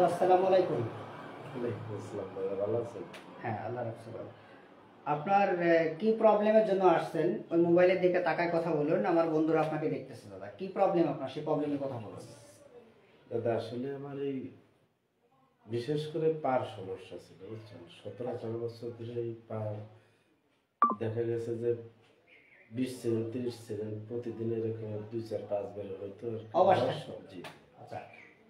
আসসালামু আলাইকুম। ওয়ালাইকুম আসসালাম ভাইয়া, ভালো আছেন? হ্যাঁ, আল্লাহ রাখছে ভালো। আপনার কি প্রবলেমের জন্য আসছেন? ওই মোবাইলের দিকে তাকায় কথা বলুন, আমার বন্ধুরা আপনাকে দেখতেছে। দাদা, কি প্রবলেম আপনার? সেই প্রবলেমের কথা বলুন। দাদা আসলে আমার এই বিশেষ করে পার সমস্যা ছিল, বুঝছেন। 17-18 বছর ধরে এই পা দেখা গেছে যে 20 সেকেন্ড 30 সেকেন্ড প্রতিদিন এরকম 2-4-5 বার হয়তো অবস্থা। জি। আচ্ছা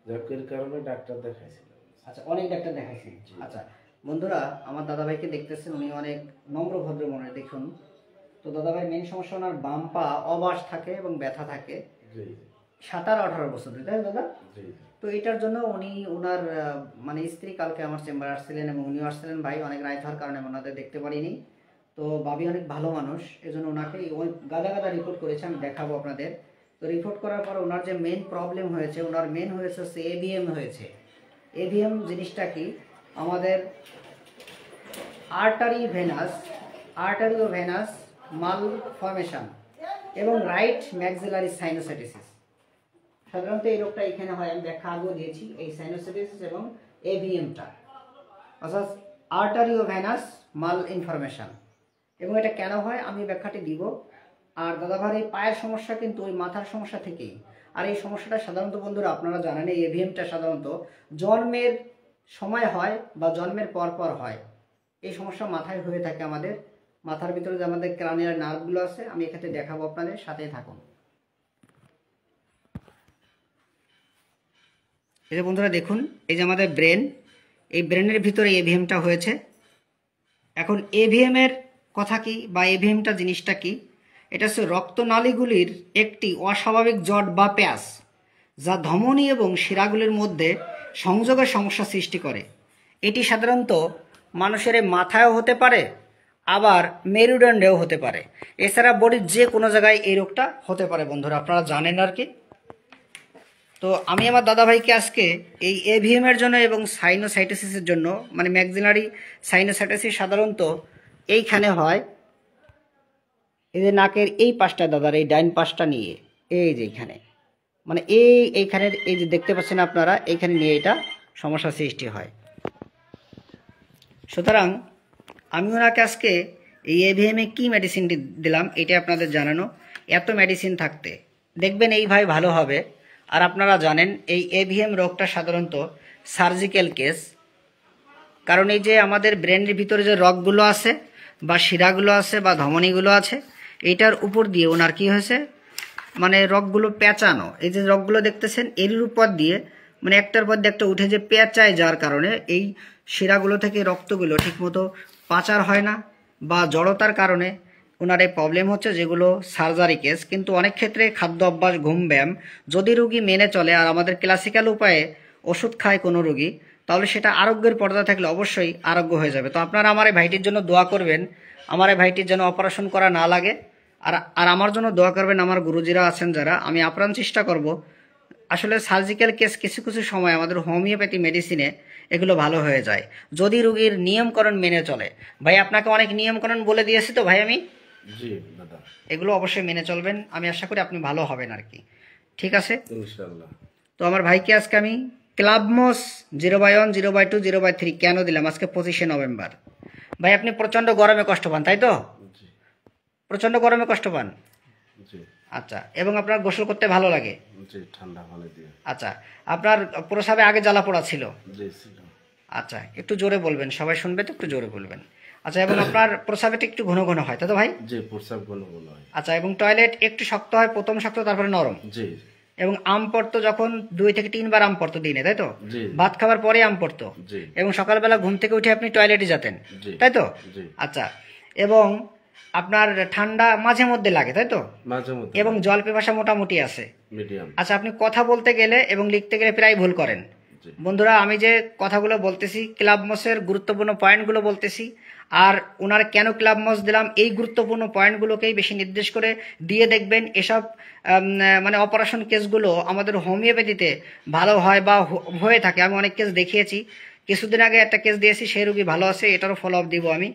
যাক, এর কারণে ডাক্তার দেখাইছিলাম। আচ্ছা, অনেক ডাক্তার দেখাইছেন। আচ্ছা বন্ধুরা, আমার দাদাভাইকে দেখতেছেন, উনি অনেক নম্র ভদ্র মনে, দেখুন। তো দাদাভাই মেন সমস্যা, ওনার বাম পা অবাস থাকে এবং ব্যথা থাকে। জি 17-18 বছর ধরে, তাই দাদা? জি তো এটার জন্য উনি ওনার মানে স্ত্রী কালকে আমার চেম্বারে আসছিলেন এবং উনিও আসছিলেন। ভাই অনেক রাত হওয়ার কারণে আমি ওনাদের দেখতে পারিনি। তো ভাবি অনেক ভালো মানুষ, এজন্য ওনাকে ওই গাদা গাদা রিপোর্ট করেছে, আমি দেখাবো আপনাদের। তো রিপোর্ট করার পর ওনার যে মেন প্রবলেম হয়েছে, ওনার মেন হয়েছে এভিএম হয়েছে। এভিএম জিনিসটা কি? আমাদের আর্টারি ও ভেনাস মাল ফর্মেশন এবং রাইট ম্যাক্সিলারি সাইনোসাইটিসিস। সাধারণত এই রোগটা এখানে হয়, আমি ব্যাখ্যা আগেও দিয়েছি, এই সাইনোসাইটিস এবং এভিএমটা, অর্থাৎ আর্টারি ও ভেনাস মাল ইনফরমেশন। এবং এটা কেন হয় আমি ব্যাখ্যাটি দিব। আর দাদাভাই এই পায়ের সমস্যা কিন্তু ওই মাথার সমস্যা থেকেই। আর এই সমস্যাটা সাধারণত বন্ধুরা আপনারা জানেন, এই এভিএমটা সাধারণত জন্মের সময় হয় বা জন্মের পর পর হয়। এই সমস্যা মাথায় হয়ে থাকে আমাদের। মাথার ভিতরে যে আমাদের ক্রানিয়াল নার্ভগুলো আছে, আমি এক্ষেত্রে দেখাবো, আপনাদের সাথেই থাকুন। এই যে বন্ধুরা দেখুন, এই যে আমাদের ব্রেন, এই ব্রেনের ভিতরে এভিএমটা হয়েছে। এখন এভিএম এর কথা কি বা এভিএমটা জিনিসটা কি? এটা হচ্ছে রক্তনালীগুলির একটি অস্বাভাবিক জট বা প্যাচ, যা ধমনী এবং শিরাগুলির মধ্যে সংযোগের সমস্যা সৃষ্টি করে। এটি সাধারণত মানুষের মাথায়ও হতে পারে, আবার মেরুদণ্ডেও হতে পারে। এছাড়া বডির যে কোনো জায়গায় এই রোগটা হতে পারে বন্ধুরা, আপনারা জানেন আর কি। তো আমি আমার দাদাভাইকে আজকে এই এভিএম এর জন্য এবং সাইনোসাইটিসিসের জন্য, মানে ম্যাক্সিলারি সাইনোসাইটিসিস সাধারণত এইখানে হয়, এই যে নাকের এই পাশটা দাদার, এই ডাইন পাশটা নিয়ে, এই যে এইখানে, মানে এইখানের এই যে দেখতে পাচ্ছেন আপনারা, এইখানে নিয়ে এটা সমস্যা সৃষ্টি হয়। সুতরাং আমি ওনাকে আজকে এই এভিএম এ কী মেডিসিনটি দিলাম এটা আপনাদের জানানো। এত মেডিসিন থাকতে দেখবেন এই ভাই ভালো হবে। আর আপনারা জানেন এই এভিএম রোগটা সাধারণত সার্জিক্যাল কেস, কারণ এই যে আমাদের ব্রেনের ভিতরে যে রগগুলো আছে বা শিরাগুলো আছে বা ধমনীগুলো আছে, এইটার উপর দিয়ে ওনার কি হয়েছে, মানে রগগুলো পেঁচানো, এই যে রগগুলো দেখতেছেন এর উপর দিয়ে, মানে একটার পর দিয়ে একটা উঠে যে পেঁচায়, যার কারণে এই শিরাগুলো থেকে রক্তগুলো ঠিকমতো পাচার হয় না, বা জড়তার কারণে ওনার এই প্রবলেম হচ্ছে, যেগুলো সার্জারি কেস। কিন্তু অনেক ক্ষেত্রে খাদ্য অভ্যাস, ঘুম, ব্যায়াম যদি রুগী মেনে চলে আর আমাদের ক্লাসিক্যাল উপায়ে ওষুধ খায় কোনো রুগী, তাহলে সেটা আরোগ্যের পর্দা থাকলে অবশ্যই আরোগ্য হয়ে যাবে। তো আপনারা আমার এই ভাইটির জন্য দোয়া করবেন, আমার এই ভাইটির যেন অপারেশন করা না লাগে। আর আমার জন্য দোয়া করবেন আমার গুরুজিরা আছেন যারা। আমি আপ্রাণ চেষ্টা করব, আসলে সার্জিক্যাল কেস কিছু কিছু সময় আমাদের হোমিওপ্যাথি মেডিসিনে এগুলো ভালো হয়ে যায়, যদি রুগীর নিয়মকরণ মেনে চলে। ভাই আপনাকে অনেক নিয়মকরণ বলে দিয়েছি তো ভাই আমি, জি দাদা, এগুলো অবশ্যই মেনে চলবেন, আমি আশা করি আপনি ভালো হবেন আর কি। ঠিক আছে ইনশাআল্লাহ। তো আমার ভাইকে আজকে আমি ক্লাবমস 0/1, 0/2, 0/3 কেন দিলাম? আজকে 25শে নভেম্বর। ভাই আপনি প্রচণ্ড গরমে কষ্ট পান, তাই তো? জি প্রচণ্ড গরমে কষ্ট পান। জি আচ্ছা, এবং আপনার গোসল করতে ভালো লাগে। জি, ঠান্ডা পানি দিয়ে। আচ্ছা, আপনার প্রস্রাবে আগে জ্বালা পোড়া ছিল? জি ছিল। আচ্ছা, একটু জোরে বলবেন, সবাই শুনবে তো, একটু জোরে বলবেন। আচ্ছা, এবং আপনার প্রস্রাবটা একটু ঘন ঘন হয়, তাই তো ভাই? জি, প্রস্রাব ঘন ঘন হয়। আচ্ছা, এবং টয়লেট একটু শক্ত হয়, প্রথম শক্ত তারপরে নরম। জি। এবং আম পড়তো যখন 2 থেকে 3 বার আম পড়তো দিনে, তাই তো? জি। ভাত খাবার পরে আম পড়তো। জি। এবং সকালবেলা ঘুম থেকে উঠে আপনি টয়লেটে যেতেন, জি। তাই তো? জি। আচ্ছা, এবং আপনার ঠান্ডা মাঝে মধ্যে লাগে, তাই তো? মাঝে মধ্যে। এবং জল পিপাসা মোটামুটি আছে। মিডিয়াম। আচ্ছা, আপনি কথা বলতে গেলে এবং লিখতে গেলে প্রায় ভুল করেন। জি। বন্ধুরা, আমি যে কথাগুলো বলতেছি, ক্লাবমসের গুরুত্বপূর্ণ পয়েন্টগুলো বলতেছি, আর ওনার কেন ক্লাবমস দিলাম, এই গুরুত্বপূর্ণ পয়েন্টগুলোকেই বেশি নির্দেশ করে দিয়ে দেখবেন। এসব মানে অপারেশন কেসগুলো আমাদের হোমিওপ্যাথিতে ভালো হয় বা হয়ে থাকে। আমি অনেক কেস দেখিয়েছি, কিছুদিন আগে একটা কেস দিয়েছি, সেই রুগী ভালো আছে, এটারও ফলো আপ দিব আমি।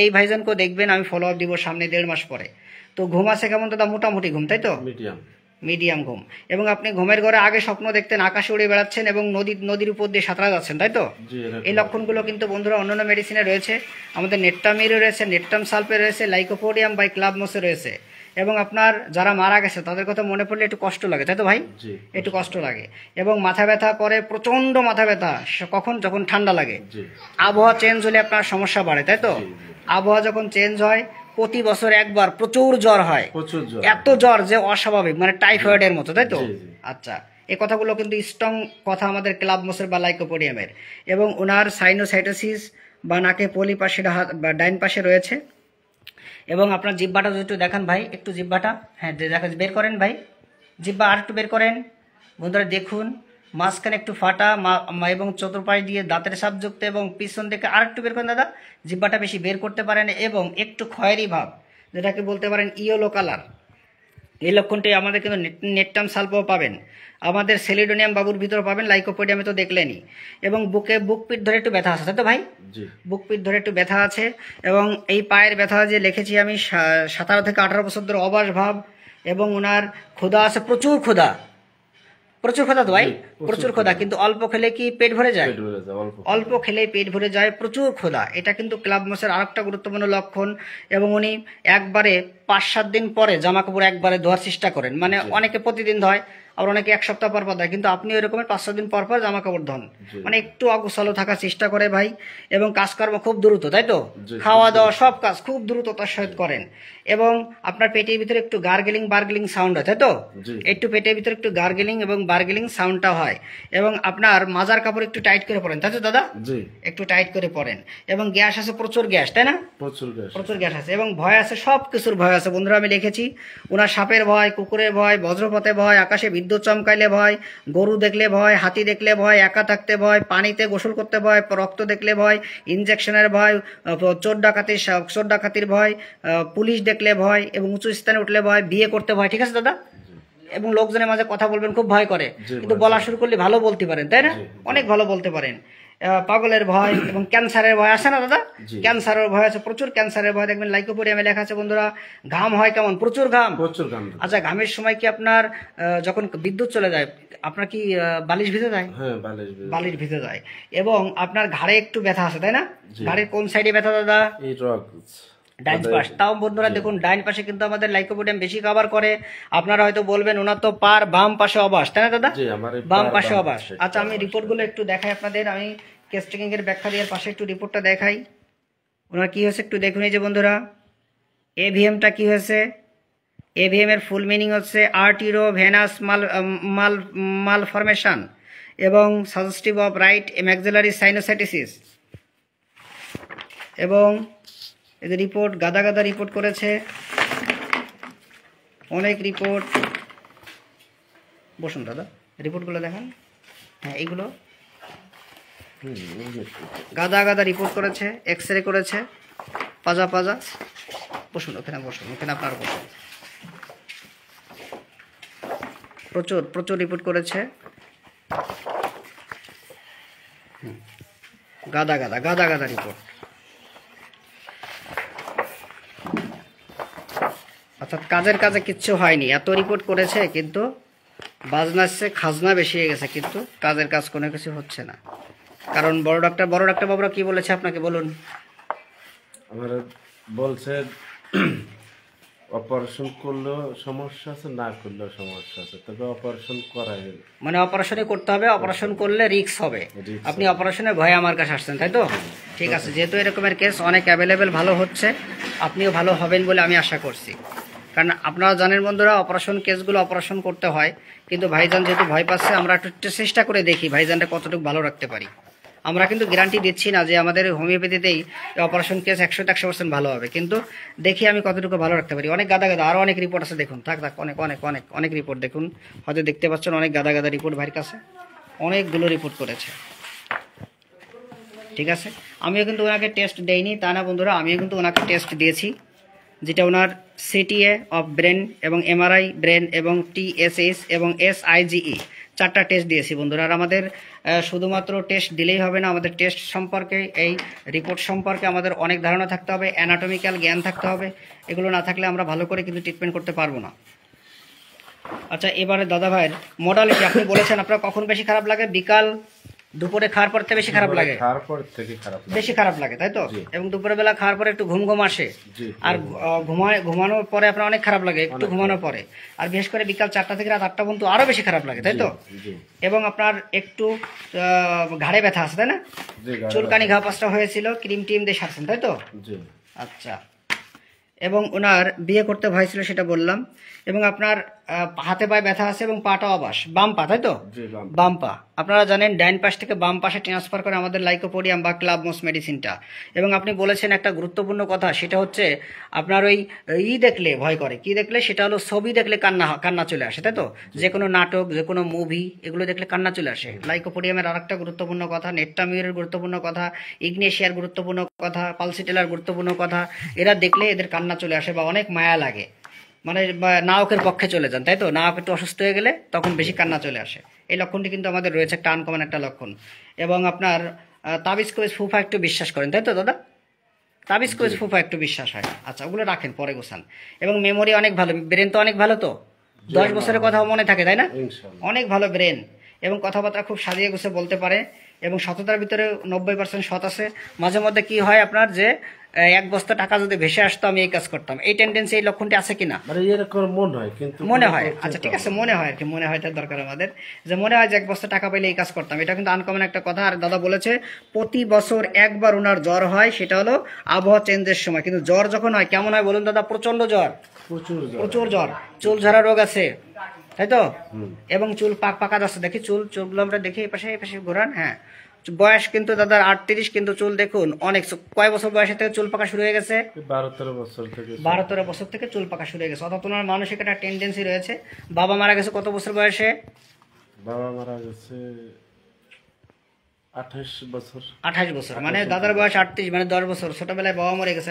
এই ভাইজানকেও দেখবেন, আমি ফলো আপ দিব সামনে 1.5 মাস পরে। তো ঘুম আছে কেমন দাদা? মোটামুটি ঘুম, তাই তো? মিডিয়াম। মিডিয়াম ঘুম, এবং আপনি ঘুমের ঘরে আগে স্বপ্ন দেখতেন আকাশে উড়ে বেড়াচ্ছেন এবং নদীর উপর দিয়ে সাঁতরা যাচ্ছেন, তাই তো? জি, এরকম। এই লক্ষণগুলো কিন্তু বন্ধুরা অন্যান্য মেডিসিনে রয়েছে, আমাদের নেট্টামিরে রয়েছে, নেট্টাম সালফে রয়েছে, লাইকোপোডিয়াম বাই ক্লাবমোসে রয়েছে। এবং আপনার যারা মারা গেছে তাদের কথা মনে পড়লে একটু কষ্ট লাগে, তাই তো ভাই? জি, একটু কষ্ট লাগে। এবং মাথা ব্যথা করে, প্রচণ্ড মাথা ব্যথা, কখন? যখন ঠান্ডা লাগে। জি, আবহাওয়া চেঞ্জ হলে আপনার সমস্যা বাড়ে, তাই তো? জি, জি। আবহাওয়া যখন চেঞ্জ হয়, প্রতি বছর একবার প্রচুর জ্বর হয়, প্রচুর জ্বর। এত জ্বর যে অস্বাভাবিক, মানে টাইফয়েডের মতো, তাই তো? জি, জি। আচ্ছা, এই কথাগুলো কিন্তু স্ট্রং কথা আমাদের ক্লাবমোসের বা লাইকোপোডিয়ামের। এবং ওনার সাইনোসাইটোসিস বা নাকে পলি পাশে বা ডাইন পাশে রয়েছে। এবং আপনার জিহ্বাটা যদি একটু দেখান ভাই, একটু জিহ্বাটা, হ্যাঁ দেখা বের করেন ভাই, জিহ্বা আর একটু বের করেন বন্ধুরা, দেখুন মাঝখানে একটু ফাটা এবং চতুর্পাশ দিয়ে দাঁতের সাপযুক্ত, এবং পিছন থেকে আর একটু বের করেন দাদা, জিহ্বাটা বেশি বের করতে পারেন, এবং একটু খয়েরি ভাব, যেটাকে বলতে পারেন ইয়েলো কালার। এই লক্ষণটি আমাদের কিন্তু নেট্টাম সালফাও পাবেন, আমাদের সেলিডোনিয়াম বাবুর ভিতরে পাবেন, লাইকোপোডিয়ামে তো দেখলেনই। এবং বুক পিঠ ধরে একটু ব্যথা আছে, তাই তো ভাই? জি, বুক পিঠ ধরে একটু ব্যথা আছে। এবং এই পায়ের ব্যথা যে লিখেছি আমি 17 থেকে 18 বছর ধরে অবাস ভাব। এবং ওনার ক্ষুধা আছে, প্রচুর ক্ষুধা, প্রচুর ক্ষুধা তো ভাই? জি, প্রচুর ক্ষুধা, কিন্তু অল্প খেলে কি পেট ভরে যায়? পেট ভরে যায় অল্প। অল্প খেলেই পেট ভরে যায়, প্রচুর ক্ষুধা। এটা কিন্তু ক্লাবমোসের আরেকটা গুরুত্বপূর্ণ লক্ষণ। এবং উনি একবারে 5-7 দিন পরে জামা কাপড় একবারে ধোয়ার চেষ্টা করেন, মানে জি। অনেকে প্রতিদিন ধয়, আবার অনেকে 1 সপ্তাহ পর পর দেয়, কিন্তু আপনি ওই রকমের 5-6 দিন পর পর জামা কাপড় ধন, জি। মানে একটু অগোছালো থাকার চেষ্টা করে ভাই। এবং কাজকর্ম খুব দ্রুত, তাই তো? জি, খাওয়া দাওয়া সব কাজ খুব দ্রুততার সহিত করেন। এবং আপনার পেটের ভিতরে একটু বার্গেলিং সাউন্ড হয়, তাই তো? জি। একটু পেটের ভিতরে একটু গার্গেলিং এবং বার্গেলিং সাউন্ডটা হয়। এবং আপনার মাজার কাপড় একটু টাইট করে পরেন, তাই তো দাদা? জি, একটু টাইট করে পরেন। এবং গ্যাস আছে, প্রচুর গ্যাস, তাই না? প্রচুর গ্যাস। প্রচুর গ্যাস আছে। এবং ভয় আছে, সব কিছুর ভয় আছে বন্ধুরা, আমি লিখেছি। ওনার সাপের ভয়, কুকুরের ভয়, বজ্রপাতে ভয়, আকাশে বিদ্যুৎ চমকাইলে ভয়, গরু দেখলে ভয়, হাতি দেখলে ভয়, একা থাকতে ভয়, পানিতে গোসল করতে ভয়, রক্ত দেখলে ভয়, ইনজেকশনের ভয়, চোর ডাকাতির ভয়, পুলিশ দেখলে ভয়, এবং উঁচু স্থানে উঠলে ভয়, বিয়ে করতে ভয়। ঠিক আছে দাদা? এবং লোকজনের মাঝে কথা বলবেন খুব ভয় করে, জি, কিন্তু ভয় বলা করে। শুরু করলে ভালো বলতে পারেন, তাই না? জি, জি। অনেক ভালো বলতে পারেন। পাগলের ভয় এবং ক্যান্সারের ভয় আছে না দাদা? জি। ক্যান্সারের ভয় আছে, প্রচুর ক্যান্সারের ভয়। দেখবেন লাইকোপোডিয়ামে লেখা আছে বন্ধুরা। ঘাম হয় কেমন? প্রচুর ঘাম। প্রচুর গান। আচ্ছা, ঘামের সময় কি আপনার যখন বিদ্যুৎ চলে যায়, আপনার কি বালিশ ভিজে যায়? হ্যাঁ, বালিশ বের। বালিশ ভিজে যায়। এবং আপনার ঘাড়ে একটু ব্যথা আছে, তাই না? জি। ঘাড়ের কোন সাইডে ব্যথা দাদা? এই রক ডাইন পাশ। তাও বন্ধুরা জি। দেখুন, ডাইন পাশে কিন্তু আমাদের লাইকোপোডিয়াম বেশি কভার করে। আপনারা হয়তো বলবেন ওনার তো পার বাম পাশে অবাস, তাই না দাদা? জি, আমার এই বাম পায়ের পাশে বাম অবাস। পাশে আচ্ছা, আমি অবাস। রিপোর্টগুলো একটু দেখাই আপনাদের। আমি কেস টেকিং এর ব্যাখ্যা দেওয়ার পাশে একটু রিপোর্টটা দেখাই। ওনার কি হয়েছে একটু দেখুন। এই যে বন্ধুরা, এভিএমটা কি হয়েছে? এভিএম এর ফুল মিনিং হচ্ছে আর্টিরো ভেনাস মালফরমেশন এবং সাজেস্টিভ অফ রাইট ম্যাক্সিলারি সাইনোসাইটিসিস। এবং এদের রিপোর্ট গাদা গাদা রিপোর্ট করেছে, অনেক রিপোর্ট। বসুন দাদা, রিপোর্টগুলো দেখান। হ্যাঁ, এইগুলো গাদা গাদা রিপোর্ট করেছে, এক্স রে করেছে, পাজা। বসুন, ওখানে বসুন, ওখানে আপনার বসুন। প্রচুর রিপোর্ট করেছে, গাদা গাদা রিপোর্ট। অর্থাৎ কাজে কিচ্ছু হয়নি, এত রিপোর্ট করেছে, কিন্তু বাজনার চেয়ে খাজনা বেশি হয়ে গেছে, কিন্তু কাজের কাজ কোনো কিছু হচ্ছে না। কারণ বড় ডাক্তার বাবুরা কি বলেছে আপনাকে, বলুন। আমার বলছে অপারেশন করলেও সমস্যা আছে, না করলেও সমস্যা আছে, তবে অপারেশন করাই। মানে অপারেশনই করতে হবে, অপারেশন করলে রিস্ক হবে। Risk আপনি অপারেশনের ভয়ে আমার কাছে আসছেন, তাই তো? ঠিক আছে, যেহেতু এরকমের কেস অনেক অ্যাভেলেবেল ভালো হচ্ছে, আপনিও ভালো হবেন বলে আমি আশা করছি। কারণ আপনারা জানেন বন্ধুরা, অপারেশন কেসগুলো অপারেশন করতে হয়, কিন্তু ভাইজান যেহেতু ভয় পাচ্ছে, আমরা একটু চেষ্টা করে দেখি ভাইজানটা কতটুকু ভালো রাখতে পারি। আমরা কিন্তু গ্যারান্টি দিচ্ছি না যে আমাদের হোমিওপ্যাথিতেই অপারেশন কেস 100% ভালো হবে, কিন্তু দেখি আমি কতটুকু ভালো রাখতে পারি। অনেক গাদা আরও অনেক রিপোর্ট আছে, দেখুন। থাক অনেক রিপোর্ট দেখুন, হয়তো দেখতে পাচ্ছেন অনেক গাদা রিপোর্ট ভাইয়ের কাছে, অনেকগুলো রিপোর্ট করেছে। ঠিক আছে, আমিও কিন্তু ওনাকে টেস্ট দেইনি তা না বন্ধুরা, আমিও কিন্তু ওনাকে টেস্ট দিয়েছি, যেটা ওনার সিটিএ অফ ব্রেন এবং এমআরআই ব্রেন এবং টিএসএস এবং SIGE 4টা টেস্ট দিয়েছি বন্ধুরা। আর আমাদের শুধুমাত্র টেস্ট দিলেই হবে না, আমাদের টেস্ট সম্পর্কে, এই রিপোর্ট সম্পর্কে আমাদের অনেক ধারণা থাকতে হবে, অ্যানাটমিক্যাল জ্ঞান থাকতে হবে। এগুলো না থাকলে আমরা ভালো করে কিন্তু ট্রিটমেন্ট করতে পারবো না। আচ্ছা, এবারে দাদা ভাইয়ের মোডালিটি আপনি বলেছেন আপনার কখন বেশি খারাপ লাগে? বিকাল দুপুরে খাওয়ার পর থেকে বেশি খারাপ লাগে? খাওয়ার পর থেকে খারাপ লাগে। বেশি খারাপ লাগে তাই তো? জি। এবং দুপুরে বেলা খাওয়ার পরে একটু ঘুম ঘুম আসে, জি। আর ঘুমানোর পরে আপনার অনেক খারাপ লাগে একটু ঘুমানোর পরে, আর বিশেষ করে বিকাল 4টা থেকে রাত 8টা পর্যন্ত আরো বেশি খারাপ লাগে তাই তো? জি। এবং আপনার একটু ঘাড়ে ব্যথা আছে তাই না? জি, চুলকানি ঘা পাঁচটা হয়েছিল, ক্রিম টিম দিয়ে সারছেন তাই তো? জি। আচ্ছা, এবং ওনার বিয়ে করতে ভয় ছিল সেটা বললাম। এবং আপনার হাতে পায়ে ব্যথা আছে এবং পাটা অবাস, বাম পা তাই তো? জি, বাম। বাম পা। আপনারা জানেন ডাইন পাশ থেকে বাম পাশে ট্রান্সফার করে আমাদের লাইকোপোডিয়াম বা ক্লাবমোস মেডিসিনটা। এবং আপনি বলেছেন একটা গুরুত্বপূর্ণ কথা, সেটা হচ্ছে আপনার ওই দেখলে ভয় করে, কি দেখলে? সেটা হলো ছবি দেখলে কান্না চলে আসে তাই তো? যে কোনো নাটক, যে কোনো মুভি, এগুলো দেখলে কান্না চলে আসে। লাইকোপোডিয়ামের আরেকটা গুরুত্বপূর্ণ কথা, নেট্টামিউরের গুরুত্বপূর্ণ কথা, ইগনেশিয়ার গুরুত্বপূর্ণ কথা, পালসিটেলার গুরুত্বপূর্ণ কথা, এরা দেখলে এদের কান্না চলে আসে বা অনেক মায়া লাগে, মানে নায়কের পক্ষে চলে যান তাই তো? নায়ক একটু অসুস্থ হয়ে গেলে তখন বেশি কান্না চলে আসে। এই লক্ষণটি কিন্তু আমাদের রয়েছে, একটা আনকমন একটা লক্ষণ। এবং আপনার তাবিজ কবিজ ফুফা একটু বিশ্বাস করেন তাই তো দাদা? তাবিজ কবিজ ফুফা একটু বিশ্বাস হয়। আচ্ছা, ওগুলো রাখেন, পরে গোছান। এবং মেমোরি অনেক ভালো, ব্রেন তো অনেক ভালো, তো 10 বছরের কথাও মনে থাকে তাই না? ইনশাআল্লাহ। অনেক ভালো ব্রেন, এবং কথাবার্তা খুব সাজিয়ে গুছিয়ে বলতে পারে, এবং সততার ভিতরে 90% সৎ আছে। মাঝে মধ্যে কি হয় আপনার, যে 1 বস্তা টাকা যদি ভেসে আসতো আমি এই কাজ করতাম, এই টেন্ডেন্সি, এই লক্ষণটি আছে কিনা? মানে এরকম মনে হয়, কিন্তু মনে হয়। আচ্ছা ঠিক আছে, মনে হয় আর কি, মনে হয় তার দরকার আমাদের, যে মনে হয় যে 1 বস্তা টাকা পেলে এই কাজ করতাম, এটা কিন্তু আনকমন একটা কথা। আর দাদা বলেছে প্রতি বছর একবার ওনার জ্বর হয়, সেটা হলো আবহাওয়া চেঞ্জের সময়। কিন্তু জ্বর যখন হয় কেমন হয় বলুন দাদা? প্রচন্ড জ্বর, প্রচুর জ্বর, চুল ঝরা রোগ আছে তাই তো? এবং চুল পাকা যাচ্ছে, দেখি চুলগুলো আমরা দেখি, এই পাশে ঘোরান। হ্যাঁ, বয়স কিন্তু দাদার 38, কিন্তু চুল দেখুন অনেক। কয় বছর বয়সের থেকে চুল পাকা শুরু হয়ে গেছে? 12-13 বছর থেকে। 12-13 বছর থেকে চুল পাকা শুরু হয়ে গেছে। অর্থাৎ ওনার মানসিক একটা টেন্ডেন্সি রয়েছে। বাবা মারা গেছে কত বছর বয়সে? বাবা মারা গেছে 28 বছর। 28 বছর, মানে দাদার বয়স 38, মানে 10 বছর ছোটবেলায় বাবা মরে গেছে।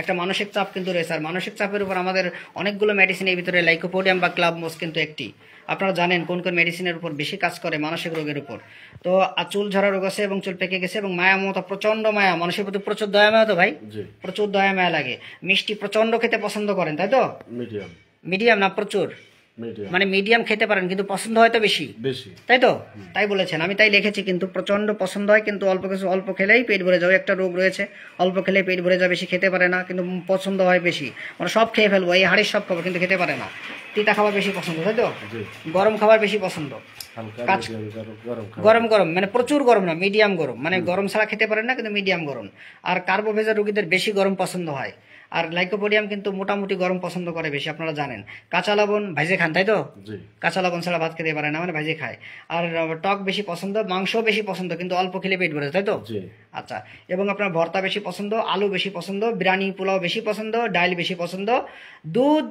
একটা মানসিক চাপ কিন্তু রয়েছে। আর মানসিক চাপের উপর আমাদের অনেকগুলো মেডিসিনের ভিতরে লাইকোপোডিয়াম বা ক্লাবমোস কিন্তু একটি। আপনারা জানেন কোন কোন মেডিসিনের উপর বেশি কাজ করে মানসিক রোগের উপর। তো চুল ঝরা রোগ আছে, এবং চুল পেকে গেছে, এবং মায়া মমতা, প্রচন্ড মায়া, মানুষের প্রতি প্রচুর দয়া মায়া, তো ভাই প্রচুর দয়া মায়া লাগে। মিষ্টি প্রচন্ড খেতে পছন্দ করেন তাই তো? মিডিয়াম না প্রচুর? মানে মিডিয়াম খেতে পারেন, কিন্তু পছন্দ হয় তো বেশি, তাই তো? তাই বলেছেন, আমি তাই লিখেছি। কিন্তু প্রচন্ড পছন্দ হয়, কিন্তু অল্প খেলেই পেট ভরে যাবে। একটা রোগ রয়েছে, অল্প খেলেই পেট ভরে যাবে, বেশি খেতে পারে না, কিন্তু পছন্দ হয় বেশি, মানে সব খেয়ে ফেলবো, এই হাড়ির সব খাবার, কিন্তু খেতে পারে না। তিতা খাবার বেশি পছন্দ তাই তো? গরম খাবার বেশি পছন্দ, গরম মানে প্রচুর গরম না, মিডিয়াম গরম, মানে গরম ছাড়া খেতে পারেন না, কিন্তু মিডিয়াম গরম। আর কার্বোভেজার রোগীদের বেশি গরম পছন্দ হয়। আর লাইকোপোডিয়াম কিন্তু মোটামুটি গরম পছন্দ করে বেশি, আপনারা জানেন। কাঁচা লবণ ভাইজে খান তাই তো? কাঁচা লবণ ছাড়া ভাত খেতে পারে না, মানে ভাইজে খায়। আর টক বেশি পছন্দ, মাংস বেশি পছন্দ, কিন্তু অল্প খেলে পেট ভরে, তাই তো? আচ্ছা, এবং আপনার ভর্তা বেশি পছন্দ, আলু বেশি পছন্দ, বিরিয়ানি পোলাও বেশি পছন্দ, ডাল বেশি পছন্দ, দুধ,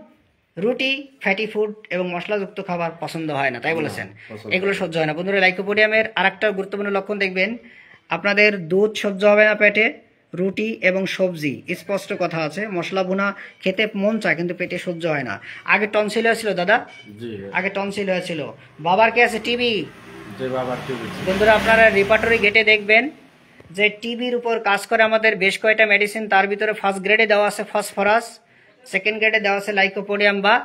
রুটি, ফ্যাটি ফুড এবং মশলাযুক্ত খাবার পছন্দ হয় না, তাই বলেছেন? এগুলো সহ্য হয় না। বন্ধুরা, লাইকোপোডিয়ামের আরেকটা গুরুত্বপূর্ণ লক্ষণ দেখবেন, আপনাদের দুধ সহ্য হবে না পেটে, রুটি এবং সবজি, স্পষ্ট কথা আছে। মশলা ভুনা খেতে মন চায়, কিন্তু পেটে সহ্য হয় না। আগে টনসিল হয়েছিল দাদা? আগে টনসিল হয়েছিল। বাবার কে আছে? টিবি। বন্ধুরা, আপনারা রিপার্টরি গেটে দেখবেন যে টিবির উপর কাজ করে আমাদের বেশ কয়েকটা মেডিসিন। তার ভিতরে ফার্স্ট গ্রেডে দেওয়া আছে ফসফরাস, সেকেন্ড গ্রেডে দেওয়া আছে লাইকোপোডিয়াম বা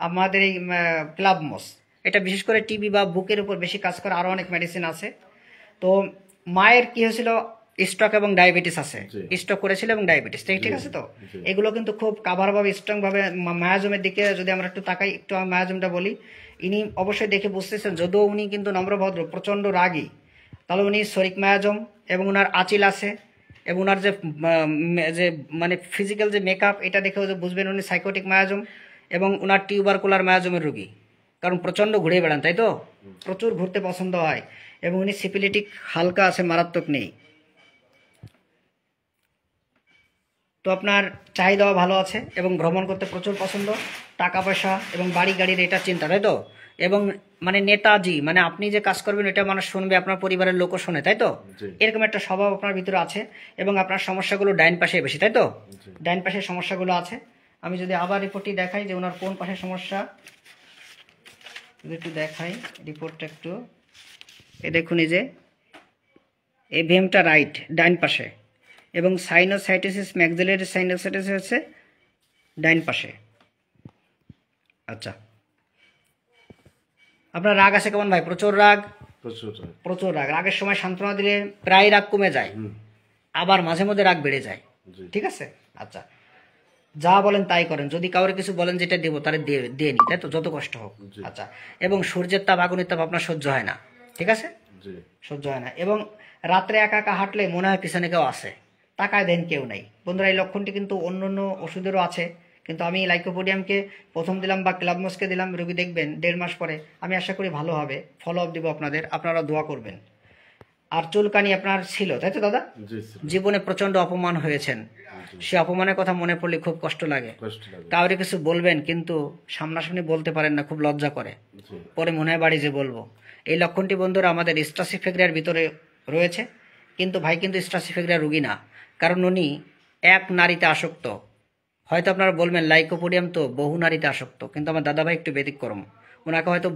আমাদের এই ক্লাবমোস। এটা বিশেষ করে টিবি বা বুকের উপর বেশি কাজ করে। আরো অনেক মেডিসিন আছে। তো মায়ের কি হয়েছিল? স্ট্রোক এবং ডায়াবেটিস আছে, স্ট্রোক করেছিল এবং ডায়াবেটিস, ঠিক আছে তো? এগুলো কিন্তু খুব কাভার ভাবে, স্ট্রং ভাবে। মায়াজমের দিকে যদি আমরা একটু তাকাই, একটু মায়াজমটা বলি, ইনি অবশ্যই দেখে বুঝতেছেন, যদিও উনি কিন্তু নম্রভদ্র, প্রচন্ড রাগী, তাহলে উনি শরিক মায়াজম, এবং ওনার আচিল আছে, এবং ওনার যে মানে ফিজিক্যাল যে মেকআপ, এটা দেখেও যে বুঝবেন উনি সাইকোটিক মায়াজম, এবং ওনার টিউবারকুলার মায়াজমের রোগী, কারণ প্রচন্ড ঘুরে বেড়ান তাই তো? প্রচুর ঘুরতে পছন্দ হয়, এবং উনি সিপিলিটিক হালকা আছে, মারাত্মক নেই। তো আপনার চাহিদাও ভালো আছে, এবং ভ্রমণ করতে প্রচুর পছন্দ, টাকা পয়সা এবং বাড়ি গাড়ির এটা চিন্তা, তাই তো? এবং মানে নেতাজি, মানে আপনি যে কাজ করবেন এটা মানুষ শুনবে, আপনার পরিবারের লোকও শুনে, তাই তো? এরকম একটা স্বভাব আপনার ভিতরে আছে। এবং আপনার সমস্যাগুলো ডাইন পাশে বেশি, তাই তো? ডাইন পাশের সমস্যাগুলো আছে। আমি যদি আবার রিপোর্টটি দেখাই যে ওনার কোন পাশের সমস্যা, একটু দেখাই রিপোর্টটা একটু। এ দেখুন, এই যে এভিএমটা রাইট, ডাইন পাশে, এবং সাইনোসাইটিস, ম্যাক্সিলারি সাইনোসাইটিস হচ্ছে ডাইন পাশে। আচ্ছা, আপনার রাগ আছে কেমন ভাই? প্রচুর রাগ? প্রচুর রাগ। প্রচুর রাগ। রাগের সময় সান্ত্বনা দিলে প্রায় রাগ কমে যায়, আবার মাঝে মধ্যে রাগ বেড়ে যায়। জি। ঠিক আছে, আচ্ছা, যা বলেন তাই করেন। যদি কাউরে কিছু বলেন যেটা দেবো তাহলে দিয়ে নি, তাই তো, যত কষ্ট হোক। জি। আচ্ছা, এবং সূর্যের তাপ আগুনের তাপ আপনার সহ্য হয় না, ঠিক আছে, জি। সহ্য হয় না। এবং রাত্রে একা একা হাঁটলে মনে হয় পিছনে কেউ আছে, তাকায় দেন কেউ নেই। বন্ধুরা, এই লক্ষণটি কিন্তু অন্য অন্য ওষুধেরও আছে, কিন্তু আমি লাইকোপোডিয়ামকে প্রথম দিলাম বা ক্লাবমোসকে দিলাম, রোগী দেখবেন 1.5 মাস পরে, আমি আশা করি ভালো হবে। ফলো আপ দিব আপনাদের, আপনারা দোয়া করবেন। আর চুলকানি আপনার ছিল, তাই তো দাদা? জি স্যার। জীবনে প্রচন্ড অপমান হয়েছেন, সে অপমানের কথা মনে পড়লে খুব কষ্ট লাগে। কষ্ট লাগে। কাউরে কিছু বলবেন কিন্তু সামনাসামনি বলতে পারেন না, খুব লজ্জা করে, জি। পরে মনে হয় বাড়ি যে বলবো। এই লক্ষণটি বন্ধুরা আমাদের স্ট্রাসিফেগরিয়ার ভিতরে রয়েছে, কিন্তু ভাই কিন্তু স্ট্রাসিফেগরিয়া রোগী না, কারণ উনি এক নারীতে আসক্ত। হয়তো আপনারা বলবেন লাইকোপোডিয়াম তো বহু নারীতে আসক্ত, কিন্তু আমার দাদা ভাই একটু ব্যতিক্রম। ওনাকে হয়তো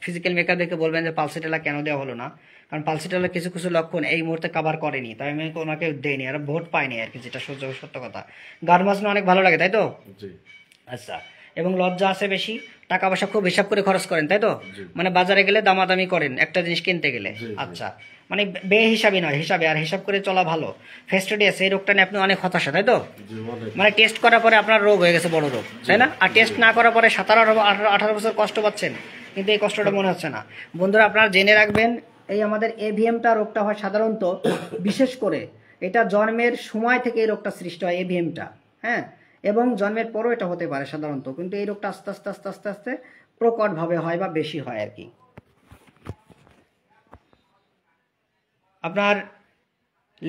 ফিজিক্যাল মেকআপ দেখে বলবেন যে পালসিটেলা কেন দেওয়া হলো না, কারণ পালসিটেলার কিছু কিছু লক্ষণ এই মুহূর্তে কভার করেনি, তাই আমি ওনাকে দেয়নি, আর ভোট পাইনি আর কি, যেটা সত্য কথা। গান বাজনা অনেক ভালো লাগে, তাই তো? জি। আচ্ছা, এবং লজ্জা আছে বেশি, টাকা পয়সা খুব হিসাব করে খরচ করেন, তাই তো? জি। মানে বাজারে গেলে দামাদামি করেন একটা জিনিস কিনতে গেলে। জি, জি। আচ্ছা, মানে বেহিসাবি নয়, হিসাবে, আর হিসাব করে চলা ভালো। ফেস্টোডিয়াস, এই রোগটা নিয়ে আপনি অনেক হতাশা, তাই তো? জি, অনেক। মানে টেস্ট করার পরে আপনার রোগ হয়ে গেছে, বড় রোগ, তাই না? আর টেস্ট না করার পরে 17-18 বছর কষ্ট পাচ্ছেন, কিন্তু এই কষ্টটা মনে হচ্ছে না। বন্ধুরা, আপনারা জেনে রাখবেন, এই আমাদের এভিএমটা রোগটা হয় সাধারণত, বিশেষ করে এটা জন্মের সময় থেকে এই রোগটা সৃষ্টি হয়, এভিএমটা, হ্যাঁ, এবং জন্মের পরও এটা হতে পারে সাধারণত, কিন্তু এই রোগটা আস্তে আস্তে আস্তে আস্তে আস্তে প্রকটভাবে হয় বা বেশি হয় আর কি। আপনার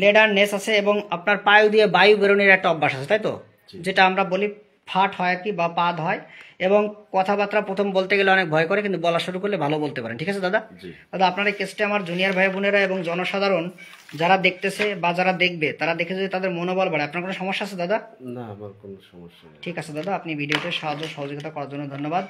লেডারনেস আছে, এবং আপনার পায়ু দিয়ে বায়ু বেরোনোর একটা অভ্যাস আছে, তাই তো? যেটা আমরা বলি ফাট হয় আর কি, বা পাদ হয়, এবং কথাবার্তা প্রথম বলতে গেলে অনেক ভয় করে, কিন্তু বলা শুরু করলে ভালো বলতে পারেন, ঠিক আছে দাদা? জি। দাদা, আপনার এই কেসটা আমার জুনিয়র ভাই বোনেরা এবং জনসাধারণ যারা দেখতেছে বা যারা দেখবে, তারা দেখে যদি তাদের মনোবল বাড়ে। আপনার কোনো সমস্যা আছে দাদা? না, আমার কোনো সমস্যা নেই। ঠিক আছে দাদা, আপনি ভিডিওতে সাহায্য সহযোগিতা করার জন্য ধন্যবাদ।